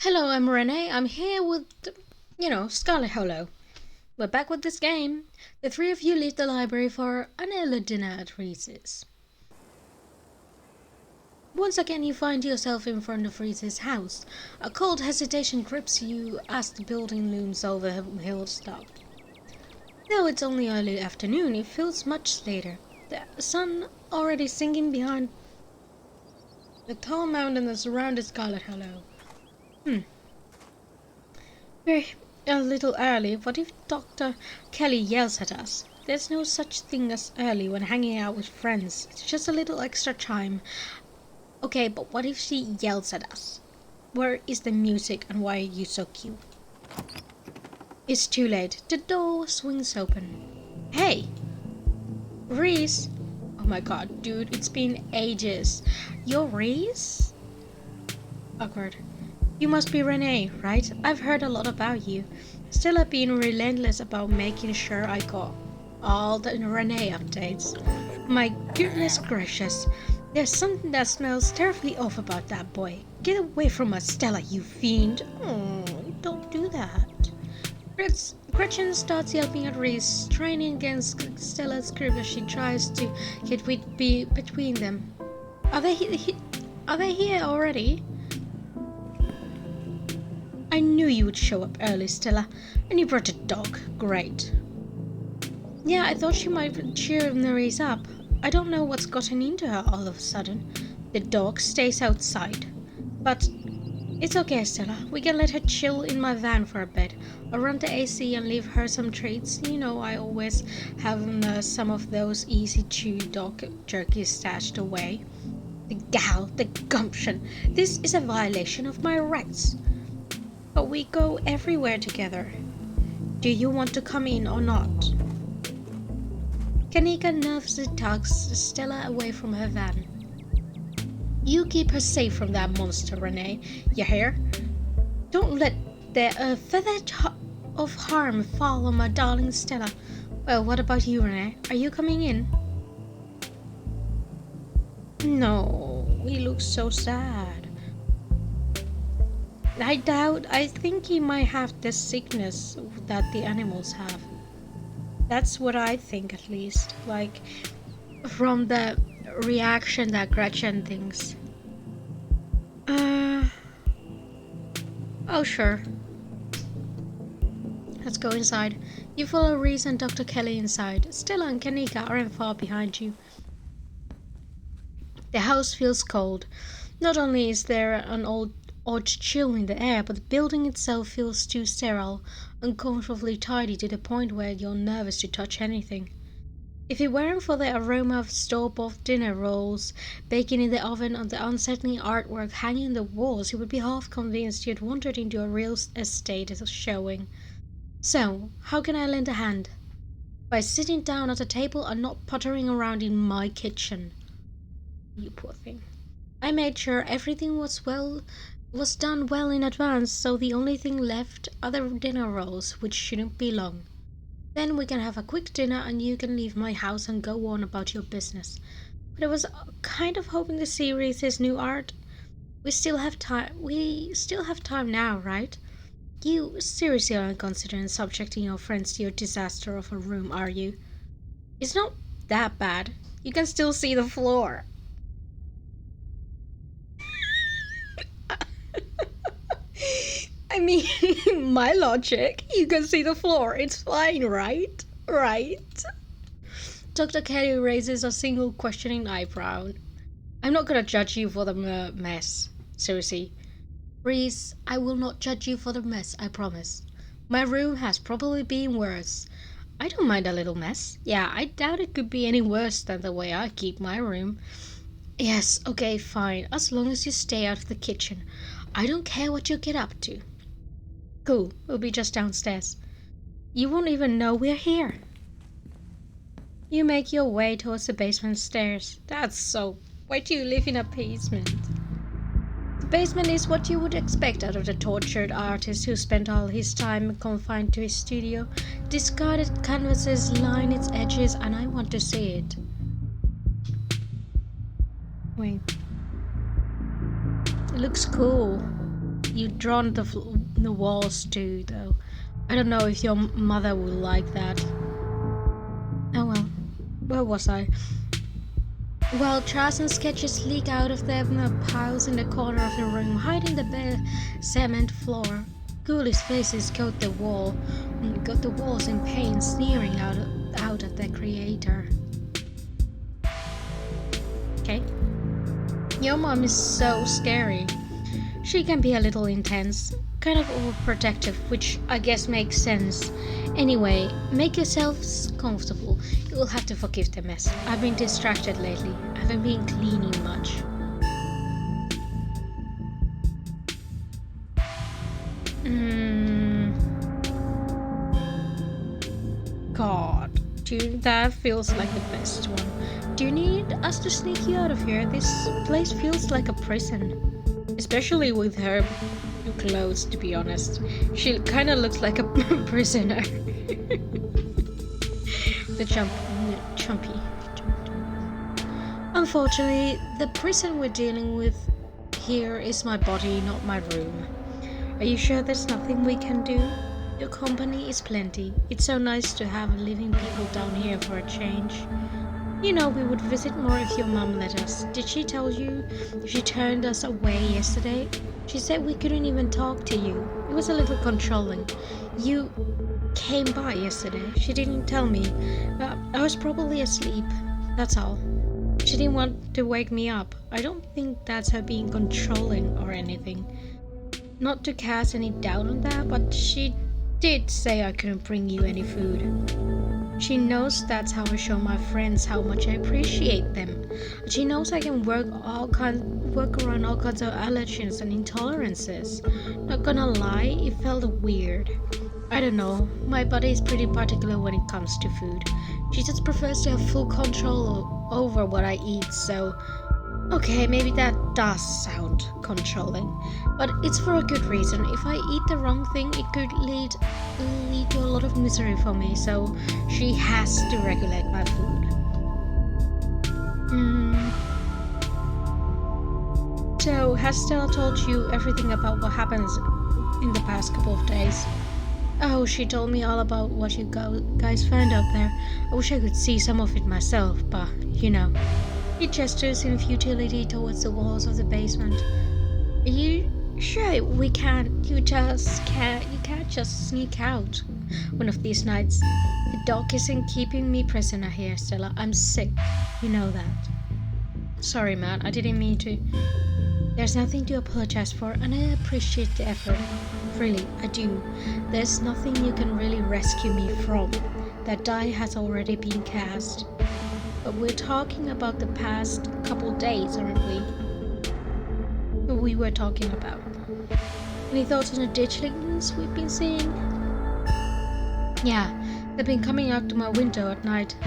Hello, I'm Renee. I'm here with, Scarlet Hollow. We're back with this game. The three of you leave the library for an early dinner at Reese's. Once again, you find yourself in front of Reese's house. A cold hesitation grips you as the building looms over the hilltop. Though it's only early afternoon, it feels much later. The sun already sinking behind the tall mountain that surrounded Scarlet Hollow. We're a little early. What if Dr. Kelly yells at us? There's no such thing as early when hanging out with friends. It's just a little extra time. Okay, but what if she yells at us? Where is the music and why are you so cute? It's too late. The door swings open. Hey! Reese! Oh my god, dude, it's been ages. You're Reese? Awkward. You must be Renee, right? I've heard a lot about you. Still have been relentless about making sure I got all the Renee updates. My goodness gracious. There's something that smells terribly off about that boy. Get away from us, Stella, you fiend. Oh, don't do that. Gretchen starts yelping at Reese, straining against Stella's grip as she tries to get between them. Are they here already? I knew you would show up early, Stella. And you brought a dog. Great. Yeah, I thought she might cheer Reese up. I don't know what's gotten into her all of a sudden. The dog stays outside. But it's okay, Stella. We can let her chill in my van for a bit. I'll run the AC and leave her some treats. You know, I always have some of those easy-chew dog jerky stashed away. The gal, the gumption. This is a violation of my rights. But we go everywhere together. Do you want to come in or not? Kanika nervously tugs Stella away from her van. You keep her safe from that monster, Renee. You hear? Don't let the feather of harm fall on my darling Stella. Well, what about you, Renee? Are you coming in? No, he looks so sad. I think he might have the sickness that the animals have. That's what I think, at least. Like, from the reaction that Gretchen thinks. Oh, sure. Let's go inside. You follow Reese and Dr. Kelly inside. Stella and Kanika aren't far behind you. The house feels cold. Not only is there an odd chill in the air, but the building itself feels too sterile, uncomfortably tidy to the point where you're nervous to touch anything. If it weren't for the aroma of store-bought dinner rolls baking in the oven and the unsettling artwork hanging on the walls, you would be half convinced you had wandered into a real estate showing. So, how can I lend a hand? By sitting down at a table and not puttering around in my kitchen. You poor thing. I made sure everything was done well in advance, so the only thing left are the dinner rolls, which shouldn't be long. Then we can have a quick dinner and you can leave my house and go on about your business. But I was kind of hoping to see Reese's new art. We still have time now, right? You seriously aren't considering subjecting your friends to your disaster of a room, are you? It's not that bad. You can still see the floor. I mean, my logic. You can see the floor. It's fine, right? Right? Dr. Kelly raises a single questioning eyebrow. I'm not gonna judge you for the mess. Seriously. Reese, I will not judge you for the mess, I promise. My room has probably been worse. I don't mind a little mess. Yeah, I doubt it could be any worse than the way I keep my room. Yes, okay, fine. As long as you stay out of the kitchen. I don't care what you get up to. Cool, we'll be just downstairs. You won't even know we're here. You make your way towards the basement stairs. That's so... Why do you live in a basement? The basement is what you would expect out of the tortured artist who spent all his time confined to his studio. Discarded canvases line its edges and I want to see it. Wait. It looks cool. you've drawn the walls too, though. I don't know if your mother will like that. Oh well, where was I? Well, trash and sketches leak out of the piles in the corner of the room, hiding the bare cement floor. Ghoulish faces coat the walls in pain, sneering out at their creator. Okay. Your mom is so scary. She can be a little intense, kind of overprotective, which I guess makes sense. Anyway, make yourselves comfortable. You will have to forgive the mess. I've been distracted lately. I haven't been cleaning much. God, dude, that feels like the best one. Do you need us to sneak you out of here? This place feels like a prison. Especially with her clothes, to be honest. She kind of looks like a prisoner. the chumpy. Unfortunately, the prison we're dealing with here is my body, not my room. Are you sure there's nothing we can do? Your company is plenty. It's so nice to have living people down here for a change. You know, we would visit more if your mom let us. Did she tell you she turned us away yesterday? She said we couldn't even talk to you. It was a little controlling. You came by yesterday. She didn't tell me. I was probably asleep. That's all. She didn't want to wake me up. I don't think that's her being controlling or anything. Not to cast any doubt on that, but she did say I couldn't bring you any food. She knows that's how I show my friends how much I appreciate them. She knows I can work around all kinds of allergens and intolerances. Not gonna lie, it felt weird. I don't know, my body is pretty particular when it comes to food. She just prefers to have full control over what I eat, so... Okay, maybe that does sound controlling, but it's for a good reason. If I eat the wrong thing, it could lead to a lot of misery for me, so she has to regulate my food. So, has Stella told you everything about what happens in the past couple of days? Oh, she told me all about what you guys found out there. I wish I could see some of it myself, but, you know. He gestures in futility towards the walls of the basement. Are you sure we can't? You can't just sneak out one of these nights. The dog isn't keeping me prisoner here, Stella. I'm sick. You know that. Sorry, man. I didn't mean to. There's nothing to apologize for, and I appreciate the effort. Really, I do. There's nothing you can really rescue me from. That die has already been cast. But we're talking about the past couple days, aren't we? What we were talking about. Any thoughts on the ditchlings we've been seeing? Yeah, they've been coming out to my window at night.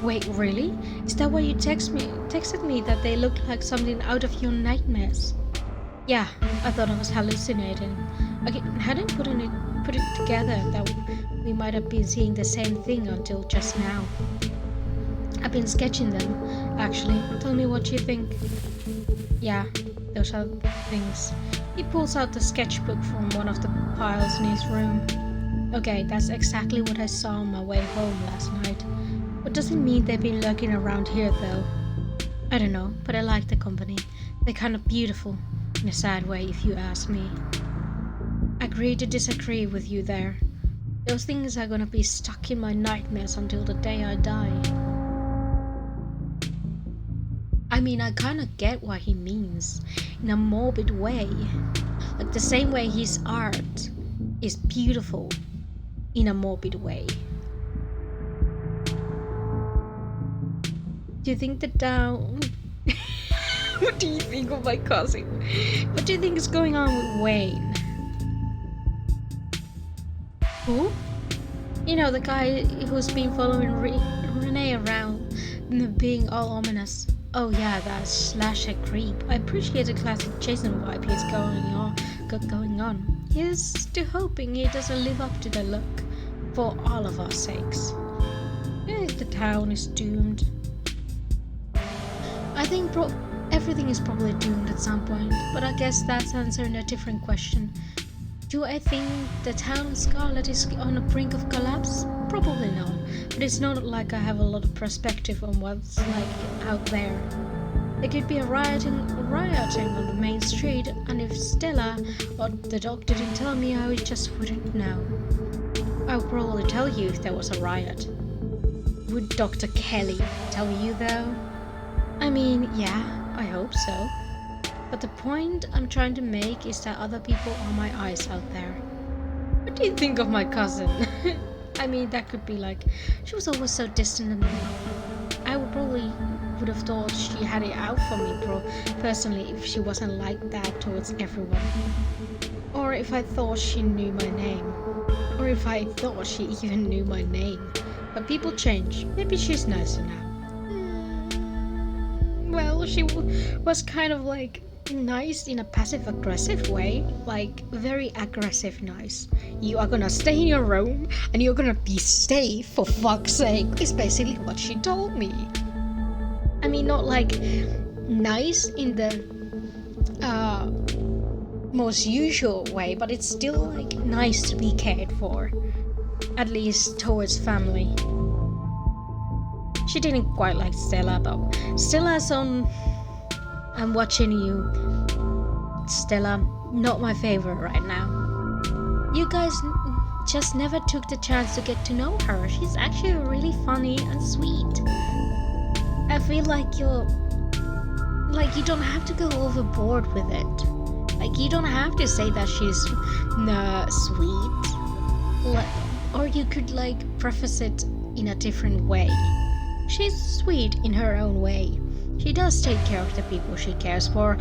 Wait, really? Is that why you texted me that they looked like something out of your nightmares? Yeah, I thought I was hallucinating. I hadn't put it together that we might have been seeing the same thing until just now. I've been sketching them, actually. Tell me what you think. Yeah, those are things. He pulls out the sketchbook from one of the piles in his room. Okay, that's exactly what I saw on my way home last night. What does it mean they've been lurking around here, though? I don't know, but I like the company. They're kind of beautiful, in a sad way, if you ask me. Agree to disagree with you there. Those things are gonna be stuck in my nightmares until the day I die. I mean, I kind of get what he means, in a morbid way. Like the same way his art is beautiful, in a morbid way. Do you think that what do you think of my cousin? What do you think is going on with Wayne? Who? You know, the guy who's been following Renee around, being all ominous. Oh yeah, that slasher creep. I appreciate the classic Jason vibe he's got going on. Here's still hoping he doesn't live up to the look, for all of our sakes. The town is doomed. I think everything is probably doomed at some point, but I guess that's answering a different question. Do I think the town of Scarlet is on the brink of collapse? Probably not, but it's not like I have a lot of perspective on what's like out there. There could be a rioting on the main street, and if Stella or the dog didn't tell me, I just wouldn't know. I would probably tell you if there was a riot. Would Dr. Kelly tell you though? I mean, yeah, I hope so. But the point I'm trying to make is that other people are my eyes out there. What do you think of my cousin? I mean, that could be like, she was always so distant and I would have thought she had it out for me personally if she wasn't like that towards everyone. Or if I thought she knew my name. Or if I thought she even knew my name. But people change. Maybe she's nicer now. Well, she was kind of like nice in a passive-aggressive way. Like, very aggressive nice. You are gonna stay in your room and you're gonna be safe, for fuck's sake, is basically what she told me. I mean, not like nice in the most usual way, but it's still like nice to be cared for. At least towards family. She didn't quite like Stella though. Stella's on... I'm watching you. Stella, not my favorite right now. You guys just never took the chance to get to know her. She's actually really funny and sweet. I feel like you don't have to go overboard with it. Like, you don't have to say that she's sweet. Or you could like preface it in a different way. She's sweet in her own way. She does take care of the people she cares for.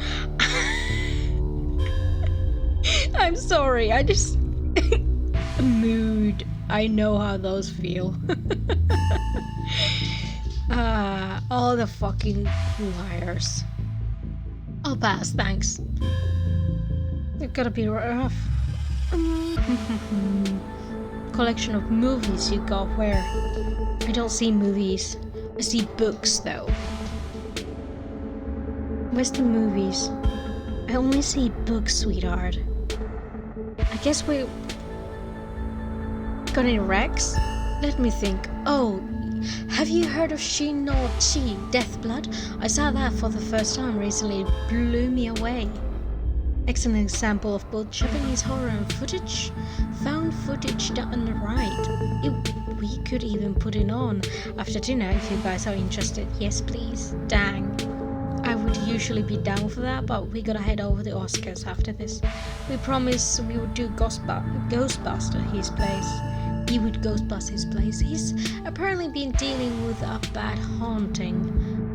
I'm sorry, I just... mood. I know how those feel. All the fucking liars. I'll pass, thanks. It's gotta be rough. Collection of movies you got where? I don't see movies. I see books though. Where's the movies? I only see books, sweetheart. I guess we got any Rex? Let me think. Oh, have you heard of Shin no Chi, Deathblood? I saw that for the first time recently. It blew me away. Excellent example of both Japanese horror and footage. Found footage done right. We could even put it on after dinner if you guys are interested. Yes, please. Dang. I would usually be down for that, but we gotta head over the Oscars after this. We promised we would do Ghostbuster his place. He would Ghostbust his place. He's apparently been dealing with a bad haunting.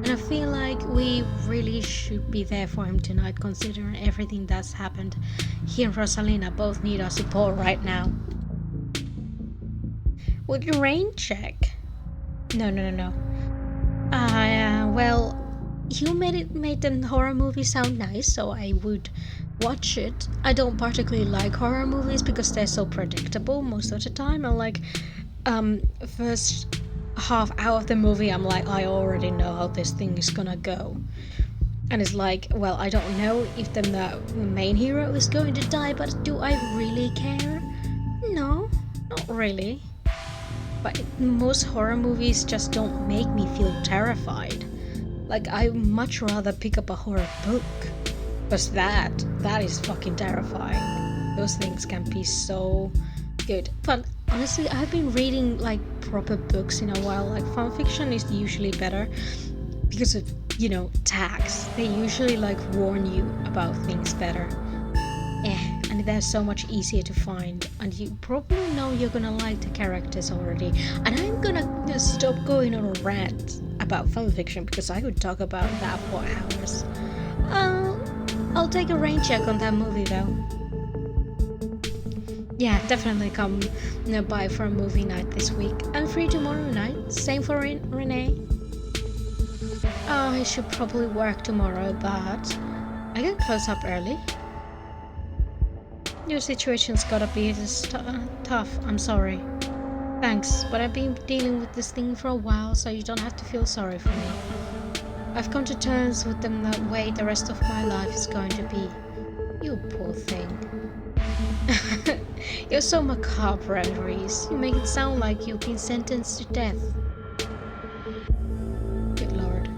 And I feel like we really should be there for him tonight, considering everything that's happened. He and Rosalina both need our support right now. Would you rain check? No. Well, you made the horror movie sound nice, so I would watch it. I don't particularly like horror movies because they're so predictable most of the time. And like, first half hour of the movie, I'm like, I already know how this thing is gonna go. And it's like, well, I don't know if the main hero is going to die, but do I really care? No, not really. But most horror movies just don't make me feel terrified. Like, I much rather pick up a horror book. Because that is fucking terrifying. Those things can be so good. But honestly, I've been reading like proper books in a while. Like, fanfiction is usually better because of, tags. They usually like warn you about things better. And they're so much easier to find. And you probably know you're gonna like the characters already. And I'm gonna stop going on a rant about fanfiction because I could talk about that for hours. I'll take a rain check on that movie though. Yeah, definitely come by for a movie night this week. I'm free tomorrow night. Same for Renee. I should probably work tomorrow, but I can close up early. Your situation's gotta be tough. I'm sorry. Thanks, but I've been dealing with this thing for a while, so you don't have to feel sorry for me. I've come to terms with them that way the rest of my life is going to be. You poor thing. You're so macabre, Reese. You make it sound like you've been sentenced to death. Good lord.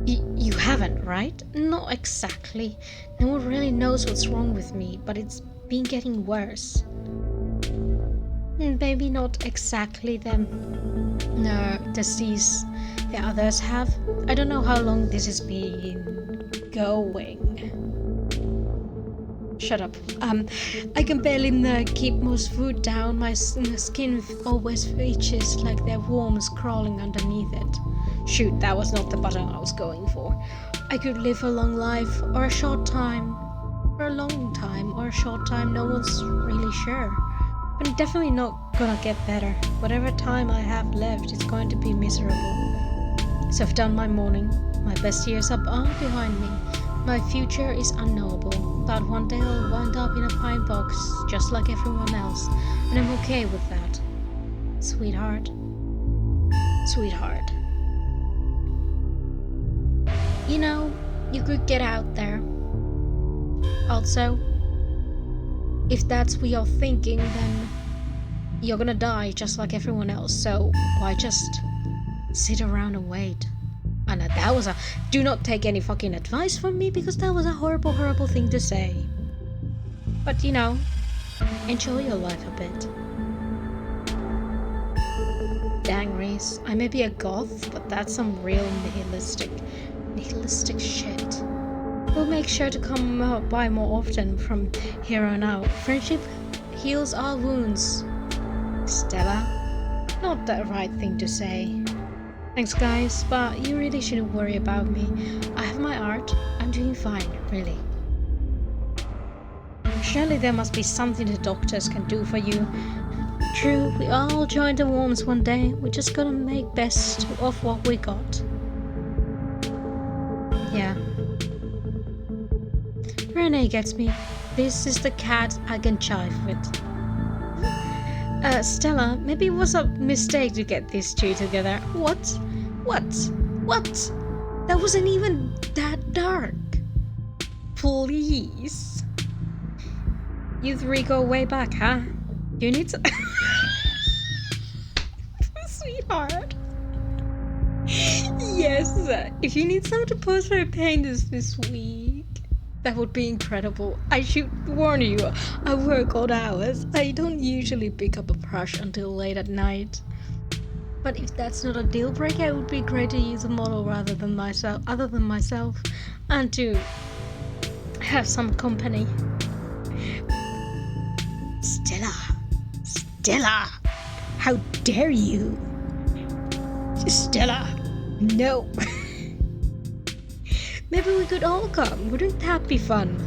You haven't, right? Not exactly. No one really knows what's wrong with me, but it's been getting worse. Maybe not exactly the disease the others have. I don't know how long this has been going. Shut up. I can barely keep most food down. My skin always itches like there are worms crawling underneath it. Shoot, that was not the button I was going for. I could live a long life, or a short time, or a long time, or a short time, no one's really sure. But I'm definitely not gonna get better. Whatever time I have left, it's going to be miserable. So I've done my mourning. My best years are behind me. My future is unknowable, but one day I'll wind up in a pine box, just like everyone else, and I'm okay with that. Sweetheart. Sweetheart. You know, you could get out there. Also, if that's what you're thinking, then you're gonna die just like everyone else, so why just sit around and wait? And that was do not take any fucking advice from me, because that was a horrible, horrible thing to say. But you know, enjoy your life a bit. Dang, Reese, I may be a goth, but that's some real nihilistic shit. We'll make sure to come by more often from here on out. Friendship heals all wounds. Stella? Not the right thing to say. Thanks guys, but you really shouldn't worry about me. I have my art. I'm doing fine, really. Surely there must be something the doctors can do for you. True, we all joined the worms one day. We just gotta make best of what we got. Yeah. Renee gets me. This is the cat I can jive with. Stella, maybe it was a mistake to get these two together. What? That wasn't even that dark. Please. You three go way back, huh? You need to... Sweetheart. Yes, if you need someone to pose for a paint this week, that would be incredible. I should warn you, I work odd hours. I don't usually pick up a brush until late at night. But if that's not a deal breaker, it would be great to use a model other than myself, and to have some company. Stella, how dare you? Stella, no. Maybe we could all come. Wouldn't that be fun?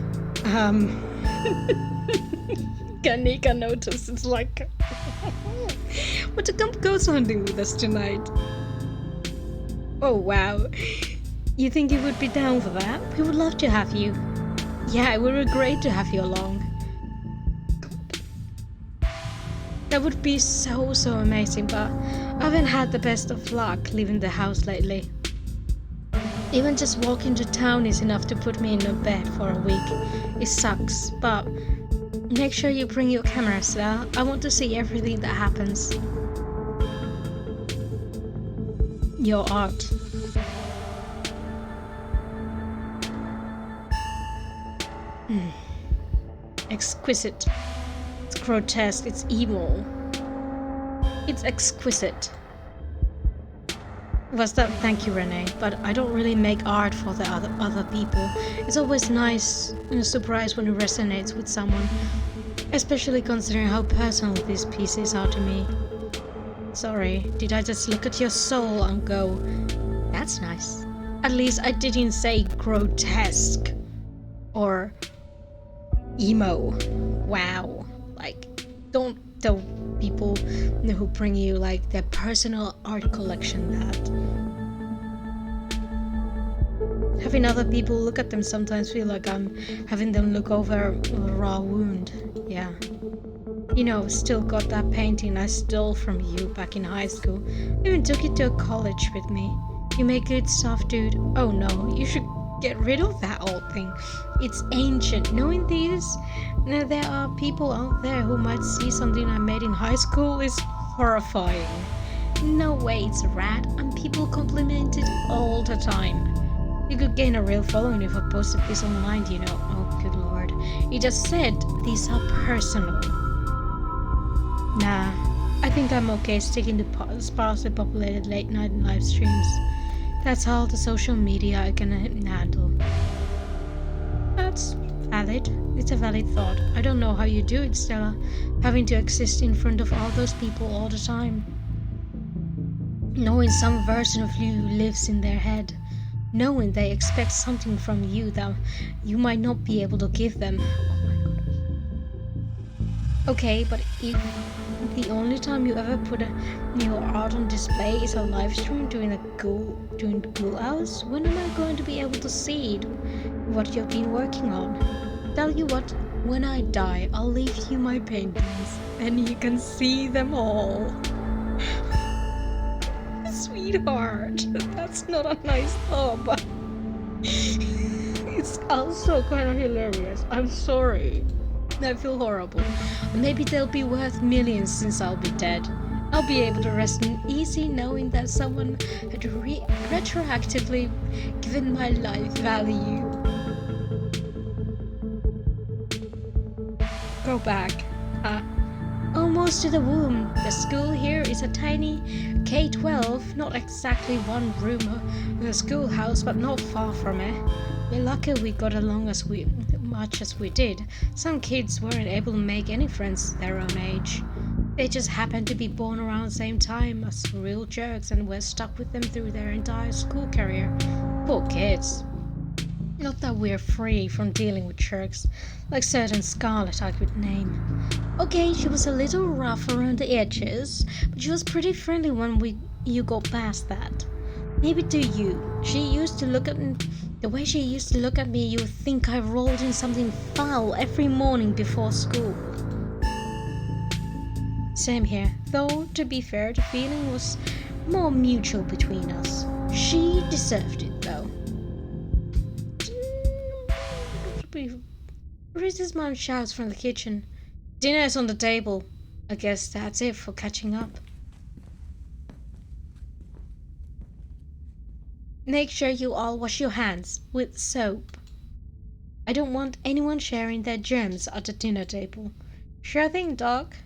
Kanika noticed. It's like, want to come ghost hunting with us tonight? Oh wow. You think you would be down for that? We would love to have you. Yeah, it would be great to have you along. That would be so amazing, but I haven't had the best of luck leaving the house lately. Even just walking to town is enough to put me in a bed for a week. It sucks, but make sure you bring your camera, Stella. I want to see everything that happens. Your art. Exquisite. It's grotesque. It's evil. It's exquisite. Thank you, Renee, but I don't really make art for the other people. It's always nice and a surprise when it resonates with someone, especially considering how personal these pieces are to me. Sorry, did I just look at your soul and go, that's nice? At least I didn't say grotesque or emo. Wow. Like, don't tell people who bring you like their personal art collection that. Having other people look at them sometimes feel like I'm having them look over a raw wound. Yeah. You know, still got that painting I stole from you back in high school. Even took it to college with me. You make good stuff, dude. Oh no, you should get rid of that old thing. It's ancient. Knowing this, there are people out there who might see something I made in high school is horrifying. No way, it's rad, and people compliment it all the time. You could gain a real following if I posted this online, you know. Oh, good lord. He just said these are personal. Nah, I think I'm okay sticking to sparsely populated late night live streams. That's all the social media I can handle. That's valid. It's a valid thought. I don't know how you do it, Stella, having to exist in front of all those people all the time. Knowing some version of you lives in their head. Knowing they expect something from you that you might not be able to give them. Oh my goodness. Okay, but if the only time you ever put your art on display is a live stream during school hours, when am I going to be able to see what you've been working on? Tell you what, when I die, I'll leave you my paintings, and you can see them all. Sweetheart, that's not a nice thought, but it's also kind of hilarious. I'm sorry. I feel horrible. Maybe they'll be worth millions since I'll be dead. I'll be able to rest easy knowing that someone had retroactively given my life value. Go back. Almost to the womb. The school here is a tiny K-12, not exactly one room schoolhouse, but not far from it. We're lucky we got along much as we did. Some kids weren't able to make any friends their own age. They just happened to be born around the same time as real jerks and were stuck with them through their entire school career. Poor kids. Not that we're free from dealing with jerks, like certain Scarlet I could name. Okay, she was a little rough around the edges, but she was pretty friendly when you got past that. Maybe to you. The way she used to look at me, you would think I rolled in something foul every morning before school. Same here, though to be fair, the feeling was more mutual between us. She deserved it, though. Reese's mom shouts from the kitchen. Dinner's on the table. I guess that's it for catching up. Make sure you all wash your hands with soap. I don't want anyone sharing their germs at the dinner table. Sure thing, Doc.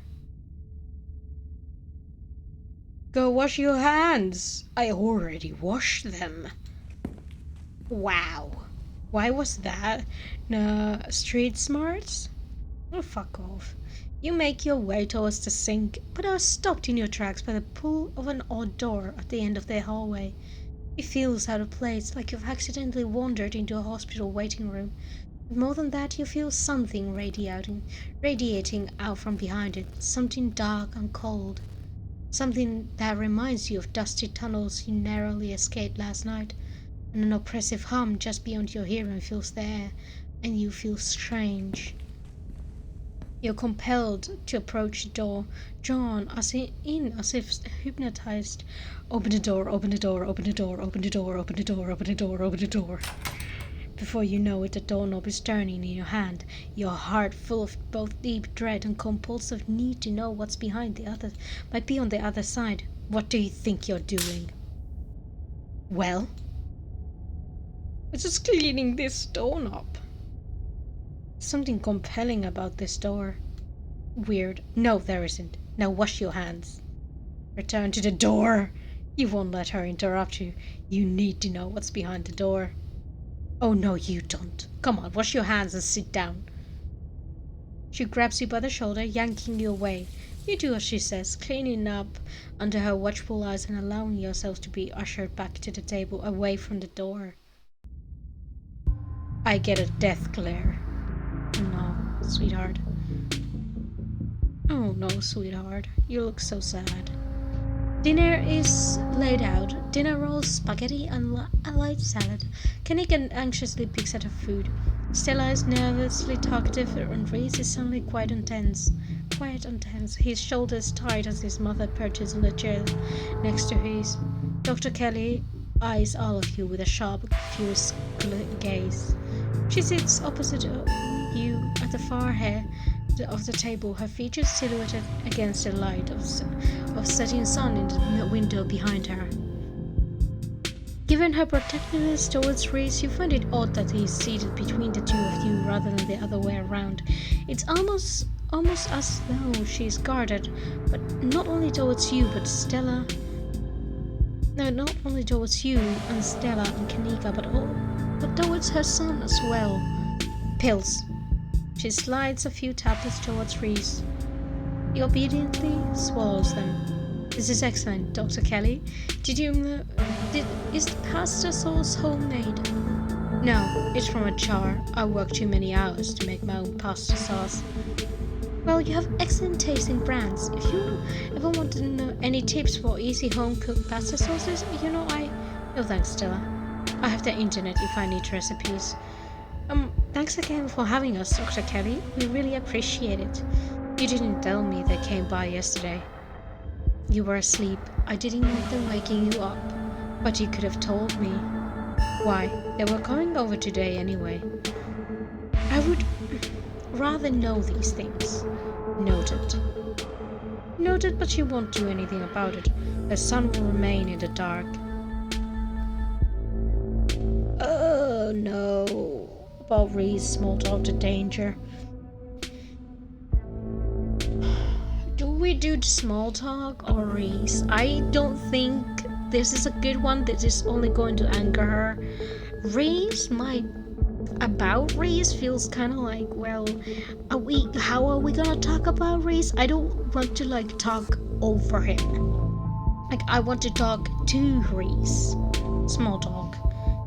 Go wash your hands. I already washed them. Wow. Why was that? Street smarts? Oh, fuck off. You make your way towards the sink, but are stopped in your tracks by the pull of an odd door at the end of the hallway. It feels out of place, like you've accidentally wandered into a hospital waiting room. But more than that, you feel something radiating out from behind it, something dark and cold. Something that reminds you of dusty tunnels you narrowly escaped last night, and an oppressive hum just beyond your hearing fills the air, and you feel strange. You're compelled to approach the door, drawn as if hypnotized. Open the door, open the door, open the door, open the door, open the door, open the door, open the door. Before you know it, the doorknob is turning in your hand, your heart full of both deep dread and compulsive need to know what's might be on the other side. What do you think you're doing? Well? I'm just cleaning this doorknob. Something compelling about this door. Weird. No, there isn't. Now wash your hands. Return to the door. You won't let her interrupt you. You need to know what's behind the door. Oh no, you don't. Come on, wash your hands and sit down. She grabs you by the shoulder, yanking you away. You do as she says, cleaning up under her watchful eyes and allowing yourself to be ushered back to the table, away from the door. I get a death glare. No, sweetheart. Oh no, sweetheart. You look so sad. Dinner is laid out. Dinner rolls, spaghetti, and a light salad. Kenny anxiously picks at her food. Stella is nervously talkative, and Reese is suddenly quite intense. His shoulders tight as his mother perches on the chair next to his. Dr. Kelly eyes all of you with a sharp, fierce gaze. She sits opposite you at the far end of the table, her features silhouetted against the light of setting sun in the window behind her. Given her protectiveness towards Reese, you find it odd that he is seated between the two of you rather than the other way around. It's almost as though she is guarded, but not only towards you, but Stella. No, not only towards you and Stella and Kanika, but towards her son as well. Pills. She slides a few tablets towards Reese. He obediently swallows them. This is excellent, Dr. Kelly. Is the pasta sauce homemade? No, it's from a jar. I work too many hours to make my own pasta sauce. Well, you have excellent taste in brands. If you ever want to know any tips for easy home-cooked pasta sauces, No thanks, Stella. I have the internet if I need recipes. Thanks again for having us, Dr. Kelly. We really appreciate it. You didn't tell me they came by yesterday. You were asleep. I didn't want them waking you up. But you could have told me. Why, they were coming over today anyway. I would rather know these things. Noted. Noted, but you won't do anything about it. The sun will remain in the dark. Oh no. About Reese, small talk to danger. Do we do the small talk or Reese? I don't think this is a good one. This is only going to anger her. About Reese feels kind of like, well, how are we gonna talk about Reese? I don't want to talk over him. I want to talk to Reese. Small talk.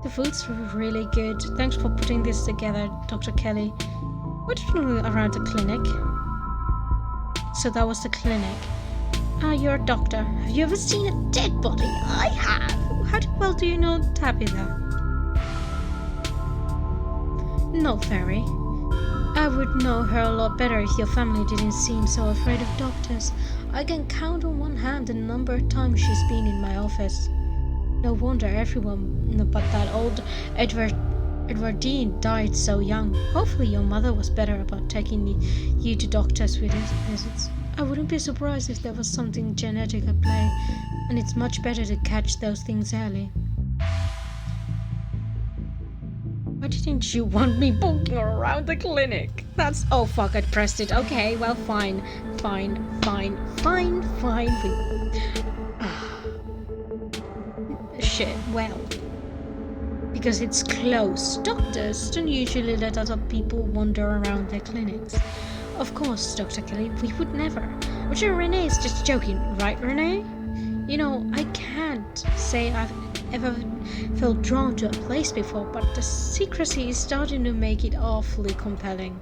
The food's really good. Thanks for putting this together, Dr. Kelly. What did you do around the clinic? So that was the clinic. You're a doctor. Have you ever seen a dead body? I have. How well do you know Tabitha? Not very. I would know her a lot better if your family didn't seem so afraid of doctors. I can count on one hand the number of times she's been in my office. No wonder everyone but that old Edwardine died so young. Hopefully your mother was better about taking you to doctors with visits. I wouldn't be surprised if there was something genetic at play, and it's much better to catch those things early. Why didn't you want me poking around the clinic? Oh fuck, I pressed it. Okay, well fine. Shit, well. Because it's close. Doctors don't usually let other people wander around their clinics. Of course, Dr. Kelly, we would never. But sure, Renee is just joking, right, Renee? I can't say I've ever felt drawn to a place before, but the secrecy is starting to make it awfully compelling.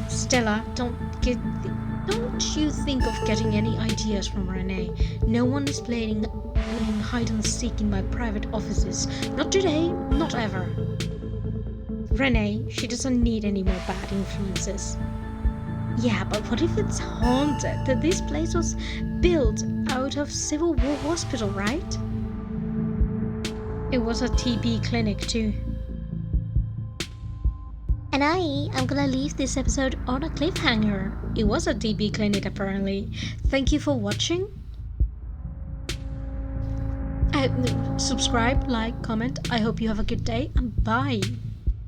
Stella, don't you think of getting any ideas from Renee. No one is playing hide and seek in my private offices. Not today, not ever. Renee, she doesn't need any more bad influences. Yeah, but what if it's haunted? This place was built out of Civil War hospital, right? It was a TB clinic too. And I am gonna leave this episode on a cliffhanger. It was a TB clinic apparently. Thank you for watching. Subscribe, like, comment. I hope you have a good day and bye.